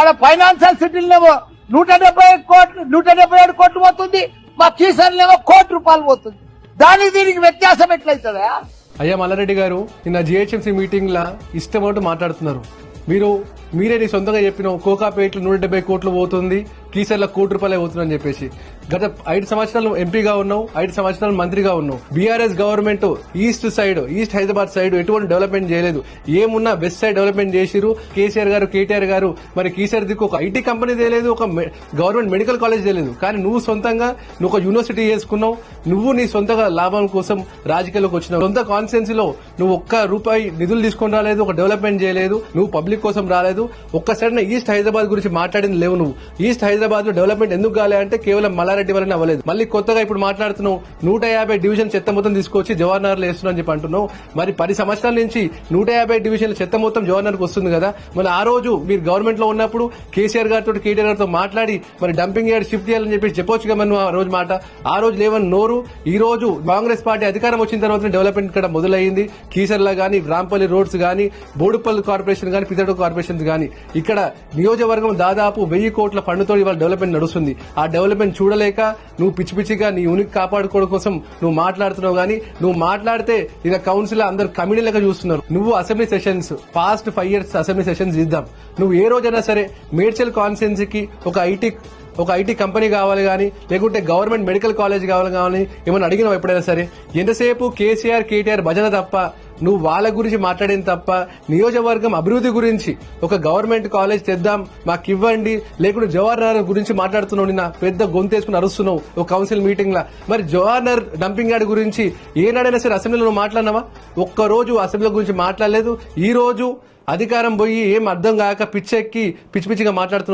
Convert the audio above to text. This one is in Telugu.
ఆడ ఫైనాన్షియల్ సిటీలనేమో 177 కోట్లు పోతుంది, మా కీసర్లేమో ₹1,00,00,000 పోతుంది. దానికి దీనికి వ్యత్యాసం ఎట్లయితుందా? అయ్యా మల్లారెడ్డి గారు, నిన్న జిహెచ్ఎంసీ మీటింగ్ లా ఇష్టమంటూ మాట్లాడుతున్నారు. మీరే నీ సొంతంగా చెప్పినావు కోకాపేట్లు 170 కోట్లు పోతుంది, కీసర్ల ₹1,00,00,000 పోతుంది అని చెప్పేసి. గత 5 సంవత్సరాలు ఎంపీగా ఉన్నావు, 5 సంవత్సరాలు మంత్రిగా ఉన్నావు. BRS government east Hyderabad side ఎటువంటి డెవలప్మెంట్ చేయలేదు. ఏమున్నా వెస్ట్ సైడ్ డెవలప్మెంట్ చేసిరు. కేసీఆర్ గారు, కేటీఆర్ గారు మరి కీసర్ దిక్కు ఒక ఐటీ కంపెనీ తెలియదు, ఒక గవర్నమెంట్ మెడికల్ కాలేజ్ తెలియదు. కానీ నువ్వు సొంతంగా ఒక యూనివర్సిటీ చేసుకున్నావు. నువ్వు నీ సొంతగా లాభం కోసం రాజకీయాల్లోకి వచ్చినావు. సొంత కాన్స్టిట్యున్సీలో నువ్వు ₹1 నిధులు తీసుకొని రాలేదు, ఒక డెవలప్మెంట్ చేయలేదు, నువ్వు పబ్లిక్ కోసం రాలేదు. ఒక్కసారి ఈస్ట్ హైదరాబాద్ గురించి మాట్లాడింది లేవు. నువ్వు ఈస్ట్ హైదరాబాద్ లో డెవలప్మెంట్ ఎందుకు కాలే అంటే కేవలం మల్లారెడ్డి వల్లనే అవ్వలేదు. మళ్ళీ కొత్తగా ఇప్పుడు మాట్లాడుతున్నావు 150 డివిజన్ చెత్త మొత్తం తీసుకొచ్చి జవహర్నగర్ లో వేస్తున్నా అని చెప్పి అంటున్నావు. మరి 10 సంవత్సరాల నుంచి 150 డివిజన్ల చెత్త మొత్తం జవహర్నగర్ కు వస్తుంది కదా. మరి ఆ రోజు మీరు గవర్నమెంట్ లో ఉన్నప్పుడు కేసీఆర్ గారితో, కేటీఆర్ గారితో మాట్లాడి మరి డంపింగ్ యార్డ్ షిఫ్ట్ చేయాలని చెప్పి చెప్పొచ్చుగా మనం ఆ రోజు మాట. ఆ రోజు లేవని నోరు. ఈ రోజు కాంగ్రెస్ పార్టీ అధికారం వచ్చిన తర్వాత డెవలప్మెంట్ ఇక్కడ మొదలైంది. కీసర్లా గానీ, రాంపల్లి రోడ్స్ గానీ, బోడుపల్లి కార్పొరేషన్ గానీ, పితడు కార్పొరేషన్స్ గానీ, ఇక్కడ నియోజకవర్గం దాదాపు 1000 కోట్ల ఫండ్తో ఇవాళ డెవలప్మెంట్ నడుస్తుంది. ఆ డెవలప్మెంట్ చూడలేక నువ్వు పిచ్చి పిచ్చిగా నీ ఉనికి కాపాడుకోవడం కోసం నువ్వు మాట్లాడుతున్నావు. గానీ నువ్వు మాట్లాడితే ఇలా కౌన్సిల్ అందరు కమిటీ లెక్క చూస్తున్నారు. నువ్వు assembly sessions past 5 years assembly sessions ఇద్దాం. నువ్వు ఏ రోజైనా సరే మేడ్చల్ కాన్స్టిట్యున్సీకి ఒక ఐటీ కంపెనీ కావాలి గానీ, లేకుంటే గవర్నమెంట్ మెడికల్ కాలేజ్ కావాలి ఏమన్నా అడిగినావు ఎప్పుడైనా సరే? ఎంతసేపు కేసీఆర్, కేటీఆర్ భజన తప్ప నువ్వు వాళ్ళ గురించి మాట్లాడింది తప్ప నియోజకవర్గం అభివృద్ధి గురించి ఒక గవర్నమెంట్ కాలేజ్ తెద్దాం మాకు ఇవ్వండి, లేకుంటే జవహర్నగర్ గురించి మాట్లాడుతున్నావు. నిన్న పెద్ద గొంతేసుకుని అరుస్తున్నావు ఒక కౌన్సిల్ మీటింగ్ లా. మరి జవహర్నగర్ డంపింగ్ యార్డ్ గురించి ఏనాడైనా సరే అసెంబ్లీలో నువ్వు మాట్లాడినావా? ఒక్కరోజు అసెంబ్లీ గురించి మాట్లాడలేదు. ఈ రోజు అధికారం పోయి ఏం అర్థం కాక పిచ్చెక్కి పిచ్చి పిచ్చిగా మాట్లాడుతున్నావు.